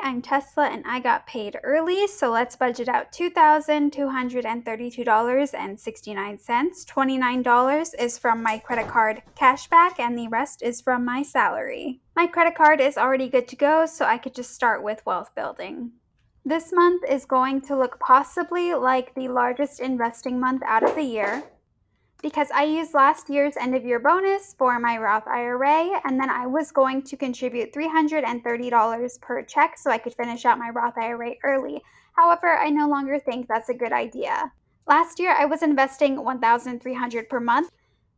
I'm Tesla and I got paid early, so let's budget out $2,232.69. $29 is from my credit card cashback and the rest is from my salary. My credit card is already good to go, so I could just start with wealth building. This month is going to look possibly like the largest investing month out of the year, because I used last year's end of year bonus for my Roth IRA, and then I was going to contribute $330 per check so I could finish out my Roth IRA early. However, I no longer think that's a good idea. Last year, I was investing $1,300 per month,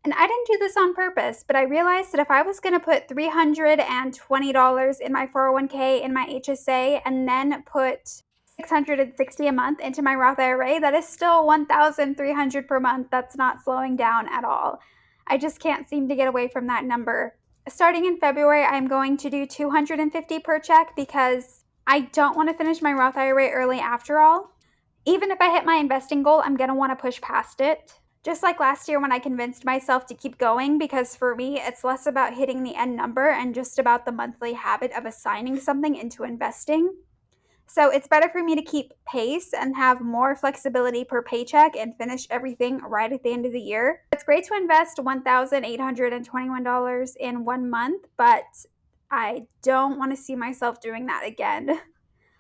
and I didn't do this on purpose, but I realized that if I was going to put $320 in my 401k, in my HSA, and then put $660 a month into my Roth IRA, that is still $1,300 per month. That's not slowing down at all. I just can't seem to get away from that number. Starting in February, I'm going to do $250 per check because I don't want to finish my Roth IRA early after all. Even if I hit my investing goal, I'm going to want to push past it. Just like last year when I convinced myself to keep going, because for me, it's less about hitting the end number and just about the monthly habit of assigning something into investing. So it's better for me to keep pace and have more flexibility per paycheck and finish everything right at the end of the year. It's great to invest $1,821 in 1 month, but I don't want to see myself doing that again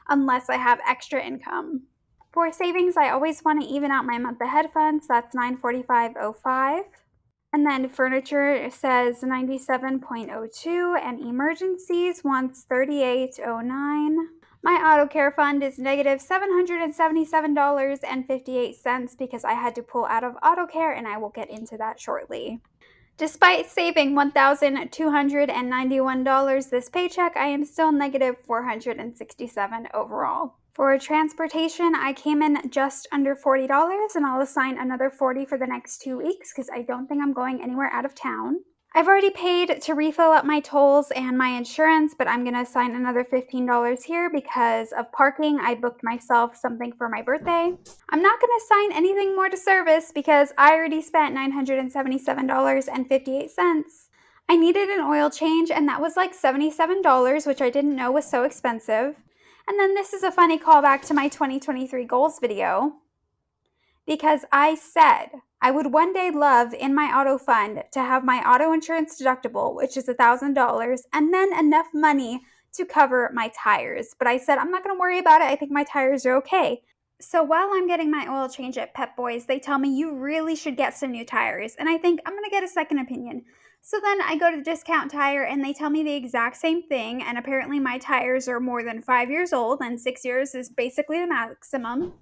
unless I have extra income. For savings, I always want to even out my month ahead funds. That's $945.05. And then furniture says $97.02, and emergencies wants $38.09. My auto care fund is negative $777.58 because I had to pull out of auto care, and I will get into that shortly. Despite saving $1,291 this paycheck, I am still negative $467 overall. For transportation, I came in just under $40, and I'll assign another $40 for the next 2 weeks because I don't think I'm going anywhere out of town. I've already paid to refill up my tolls and my insurance, but I'm going to assign another $15 here because of parking. I booked myself something for my birthday. I'm not going to assign anything more to service because I already spent $977.58. I needed an oil change, and that was like $77, which I didn't know was so expensive. And then this is a funny callback to my 2023 goals video, because I said I would one day love in my auto fund to have my auto insurance deductible, which is $1,000, and then enough money to cover my tires. But I said I'm not going to worry about it. I think my tires are okay. So while I'm getting my oil change at Pep Boys, they tell me you really should get some new tires. And I think I'm going to get a second opinion. So then I go to Discount Tire and they tell me the exact same thing. And apparently my tires are more than 5 years old, and 6 years is basically the maximum.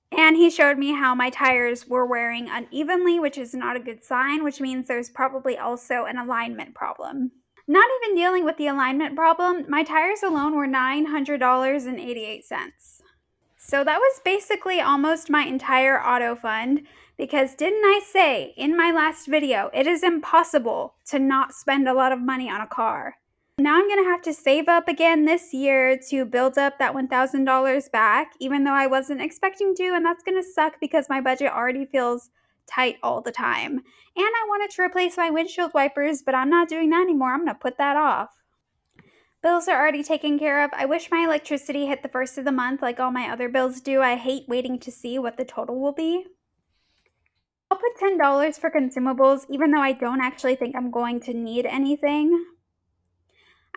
And he showed me how my tires were wearing unevenly, which is not a good sign, which means there's probably also an alignment problem. Not even dealing with the alignment problem, my tires alone were $900.88. So that was basically almost my entire auto fund, because didn't I say in my last video, it is impossible to not spend a lot of money on a car. Now I'm going to have to save up again this year to build up that $1,000 back, even though I wasn't expecting to, and that's going to suck because my budget already feels tight all the time. And I wanted to replace my windshield wipers, but I'm not doing that anymore. I'm going to put that off. Bills are already taken care of. I wish my electricity hit the first of the month like all my other bills do. I hate waiting to see what the total will be. I'll put $10 for consumables, even though I don't actually think I'm going to need anything.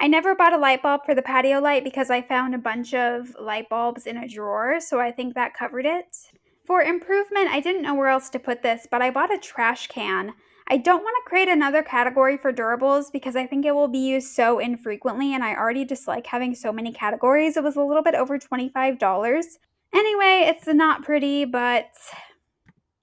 I never bought a light bulb for the patio light because I found a bunch of light bulbs in a drawer, so I think that covered it. For improvement, I didn't know where else to put this, but I bought a trash can. I don't want to create another category for durables because I think it will be used so infrequently, and I already dislike having so many categories. It was a little bit over $25. Anyway, it's not pretty, but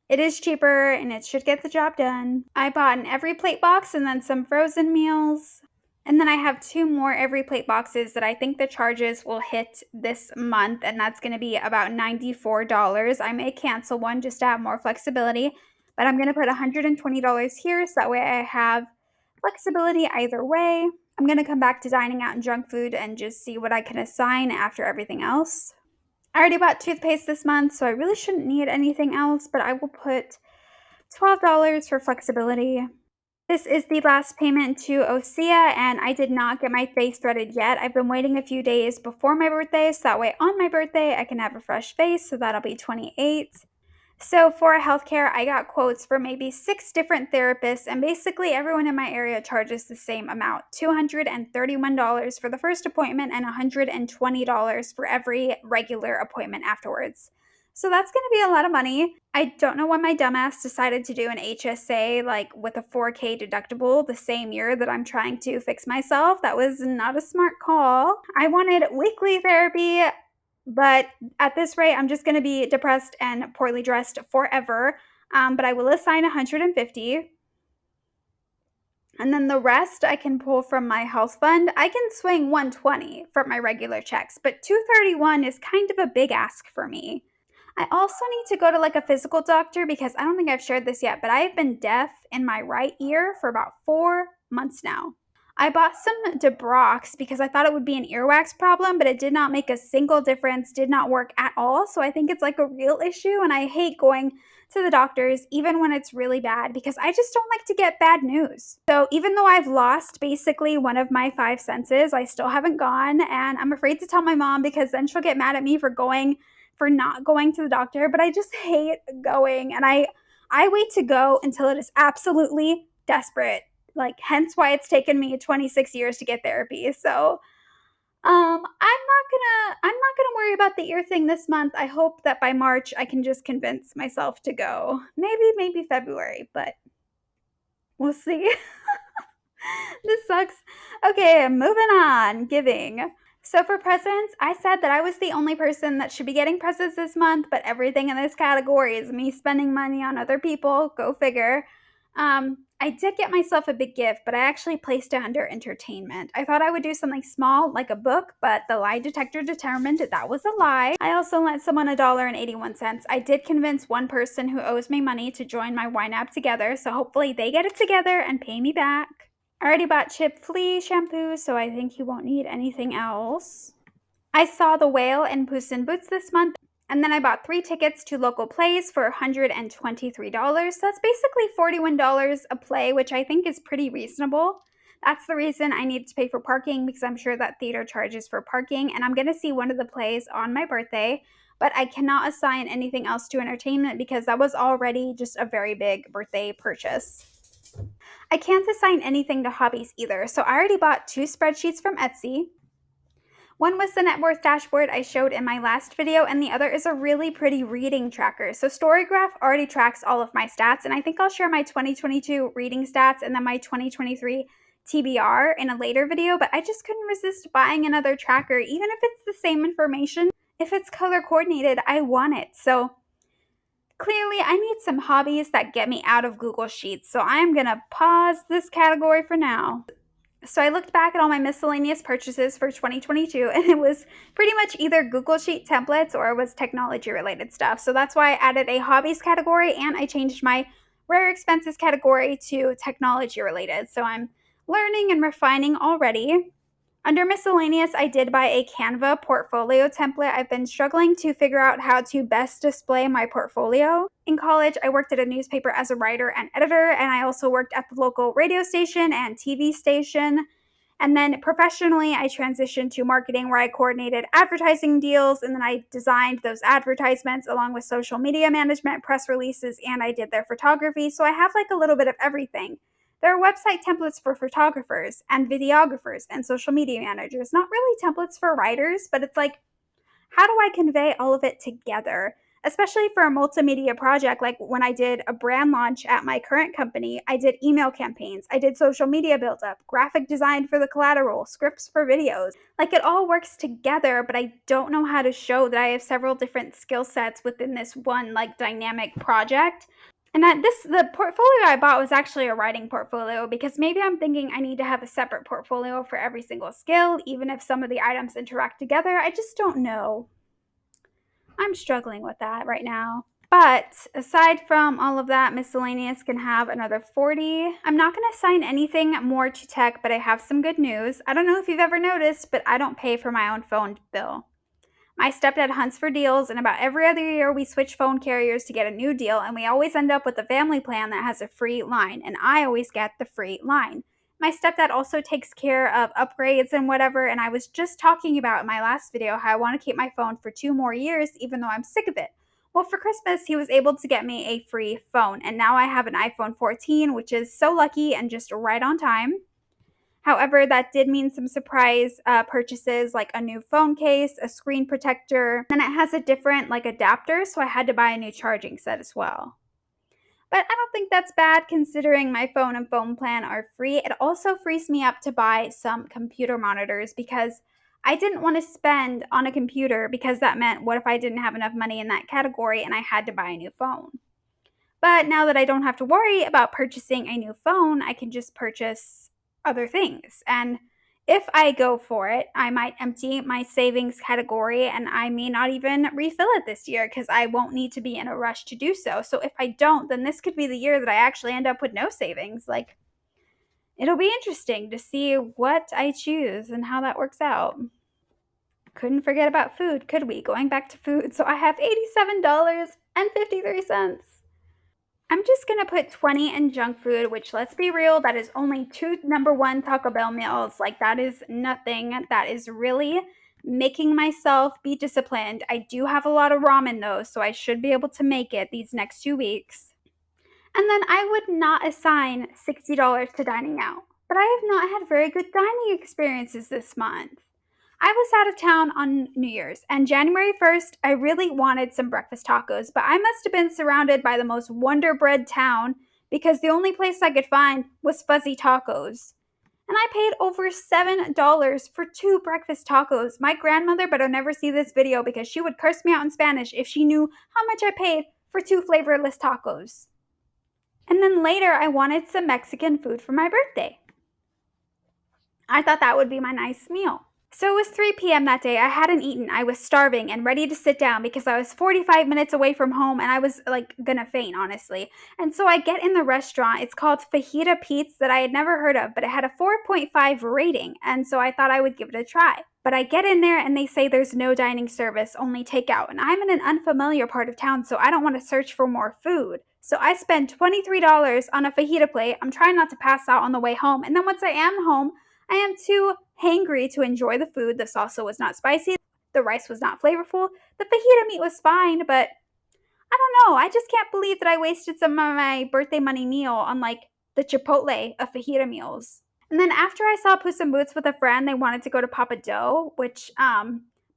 it is cheaper and it should get the job done. I bought an every plate box and then some frozen meals. And then I have 2 more every plate boxes that I think the charges will hit this month, and that's going to be about $94. I may cancel one just to have more flexibility, but I'm going to put $120 here so that way I have flexibility either way. I'm going to come back to dining out and junk food and just see what I can assign after everything else. I already bought toothpaste this month, so I really shouldn't need anything else, but I will put $12 for flexibility. This is the last payment to Osea, and I did not get my face threaded yet. I've been waiting a few days before my birthday, so that way on my birthday I can have a fresh face, so that'll be 28. So for healthcare, I got quotes for maybe 6 different therapists, and basically everyone in my area charges the same amount, $231 for the first appointment and $120 for every regular appointment afterwards. So that's going to be a lot of money. I don't know why my dumbass decided to do an HSA like with a 4K deductible the same year that I'm trying to fix myself. That was not a smart call. I wanted weekly therapy, but at this rate, I'm just going to be depressed and poorly dressed forever. But I will assign 150. And then the rest I can pull from my health fund. I can swing 120 from my regular checks, but 231 is kind of a big ask for me. I also need to go to like a physical doctor because I don't think I've shared this yet, but I have been deaf in my right ear for about 4 months now. I bought some Debrox because I thought it would be an earwax problem, but it did not make a single difference, did not work at all. So I think it's like a real issue, and I hate going to the doctors even when it's really bad because I just don't like to get bad news. So even though I've lost basically one of my 5 senses, I still haven't gone, and I'm afraid to tell my mom because then she'll get mad at me for not going to the doctor, but I just hate going, and I wait to go until it is absolutely desperate. Like, hence why it's taken me 26 years to get therapy. So, I'm not gonna worry about the ear thing this month. I hope that by March I can just convince myself to go. Maybe February, but we'll see. This sucks. Okay, moving on. Giving. So for presents, I said that I was the only person that should be getting presents this month, but everything in this category is me spending money on other people. Go figure. I did get myself a big gift, but I actually placed it under entertainment. I thought I would do something small, like a book, but the lie detector determined that was a lie. I also lent someone $1.81. I did convince one person who owes me money to join my wine app together, so hopefully they get it together and pay me back. I already bought Chip Flea shampoo, so I think he won't need anything else. I saw The Whale and Puss in Boots this month, and then I bought 3 tickets to local plays for $123. That's basically $41 a play, which I think is pretty reasonable. That's the reason I needed to pay for parking because I'm sure that theater charges for parking, and I'm going to see one of the plays on my birthday, but I cannot assign anything else to entertainment because that was already just a very big birthday purchase. I can't assign anything to hobbies either, so I already bought 2 spreadsheets from Etsy. One was the net worth dashboard I showed in my last video, and the other is a really pretty reading tracker. So Storygraph already tracks all of my stats, and I think I'll share my 2022 reading stats and then my 2023 TBR in a later video, but I just couldn't resist buying another tracker, even if it's the same information. If it's color coordinated, I want it. So clearly, I need some hobbies that get me out of Google Sheets, so I'm gonna pause this category for now. So I looked back at all my miscellaneous purchases for 2022, and it was pretty much either Google Sheet templates or it was technology related stuff. So that's why I added a hobbies category, and I changed my rare expenses category to technology related. So I'm learning and refining already. Under miscellaneous, I did buy a Canva portfolio template. I've been struggling to figure out how to best display my portfolio. In college, I worked at a newspaper as a writer and editor, and I also worked at the local radio station and TV station. And then professionally, I transitioned to marketing where I coordinated advertising deals, and then I designed those advertisements along with social media management, press releases, and I did their photography. So I have like a little bit of everything. There are website templates for photographers and videographers and social media managers, not really templates for writers, but it's like, how do I convey all of it together? Especially for a multimedia project, like when I did a brand launch at my current company, I did email campaigns, I did social media build-up, graphic design for the collateral, scripts for videos. Like it all works together, but I don't know how to show that I have several different skill sets within this one like dynamic project. And the portfolio I bought was actually a writing portfolio because maybe I'm thinking I need to have a separate portfolio for every single skill, even if some of the items interact together. I just don't know. I'm struggling with that right now. But aside from all of that, miscellaneous can have another 40. I'm not going to assign anything more to tech, but I have some good news. I don't know if you've ever noticed, but I don't pay for my own phone bill. My stepdad hunts for deals, and about every other year we switch phone carriers to get a new deal, and we always end up with a family plan that has a free line, and I always get the free line. My stepdad also takes care of upgrades and whatever, and I was just talking about in my last video how I want to keep my phone for 2 more years even though I'm sick of it. Well, for Christmas, he was able to get me a free phone, and now I have an iPhone 14, which is so lucky and just right on time. However, that did mean some surprise purchases like a new phone case, a screen protector, and it has a different adapter, so I had to buy a new charging set as well. But I don't think that's bad considering my phone and phone plan are free. It also frees me up to buy some computer monitors because I didn't want to spend on a computer because that meant what if I didn't have enough money in that category and I had to buy a new phone. But now that I don't have to worry about purchasing a new phone, I can just purchase other things. And if I go for it, I might empty my savings category and I may not even refill it this year because I won't need to be in a rush to do so. So if I don't, then this could be the year that I actually end up with no savings. It'll be interesting to see what I choose and how that works out. Couldn't forget about food, could we? Going back to food. So I have $87.53. I'm just gonna put 20 in junk food, which let's be real, that is only two number one Taco Bell meals. That is nothing. That is really making myself be disciplined. I do have a lot of ramen though, so I should be able to make it these next 2 weeks. And then I would not assign $60 to dining out. But I have not had very good dining experiences this month. I was out of town on New Year's, and January 1st, I really wanted some breakfast tacos, but I must have been surrounded by the most Wonder Bread town because the only place I could find was Fuzzy Tacos. And I paid over $7 for 2 breakfast tacos. My grandmother better never see this video because she would curse me out in Spanish if she knew how much I paid for 2 flavorless tacos. And then later, I wanted some Mexican food for my birthday. I thought that would be my nice meal. So it was 3 p.m. that day. I hadn't eaten. I was starving and ready to sit down because I was 45 minutes away from home and I was gonna faint, honestly. And so I get in the restaurant. It's called Fajita Pete's that I had never heard of, but it had a 4.5 rating. And so I thought I would give it a try. But I get in there and they say there's no dining service, only takeout. And I'm in an unfamiliar part of town, so I don't want to search for more food. So I spend $23 on a fajita plate. I'm trying not to pass out on the way home. And then once I am home, I am too hangry to enjoy the food. The salsa was not spicy. The rice was not flavorful. The fajita meat was fine, but I don't know. I just can't believe that I wasted some of my birthday money meal on the Chipotle of fajita meals. And then after I saw Puss in Boots with a friend, they wanted to go to Papa Dough, which by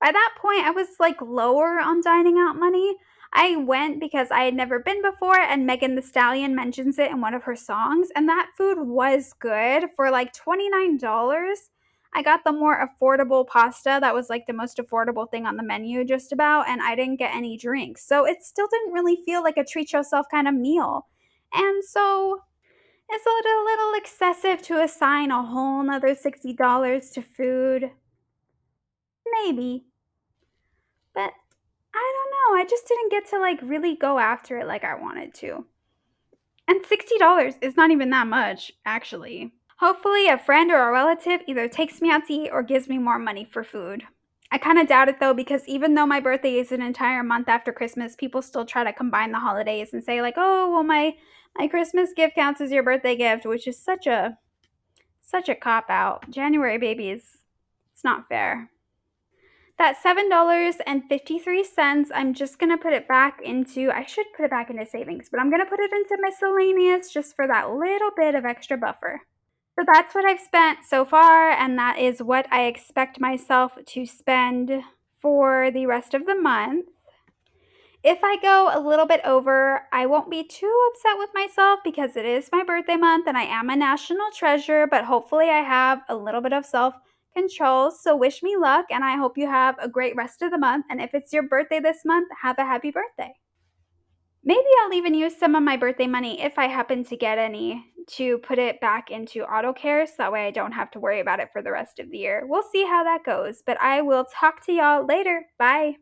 that point I was lower on dining out money. I went because I had never been before, and Megan Thee Stallion mentions it in one of her songs, and that food was good for $29. I got the more affordable pasta. That was the most affordable thing on the menu just about, and I didn't get any drinks. So it still didn't really feel like a treat yourself kind of meal. And so it's a little excessive to assign a whole nother $60 to food. Maybe. But I don't know. I just didn't get to really go after it like I wanted to. And $60 is not even that much, actually. Hopefully, a friend or a relative either takes me out to eat or gives me more money for food. I kind of doubt it though, because even though my birthday is an entire month after Christmas, people still try to combine the holidays and say oh, well, my Christmas gift counts as your birthday gift, which is such a cop out. January babies, it's not fair. That $7.53, I'm just gonna put it back into, I should put it back into savings, but I'm gonna put it into miscellaneous just for that little bit of extra buffer. So that's what I've spent so far, and that is what I expect myself to spend for the rest of the month. If I go a little bit over, I won't be too upset with myself because it is my birthday month and I am a national treasure, but hopefully I have a little bit of self-control. So wish me luck, and I hope you have a great rest of the month. And if it's your birthday this month, have a happy birthday. Maybe I'll even use some of my birthday money, if I happen to get any, to put it back into auto care so that way I don't have to worry about it for the rest of the year. We'll see how that goes, but I will talk to y'all later. Bye.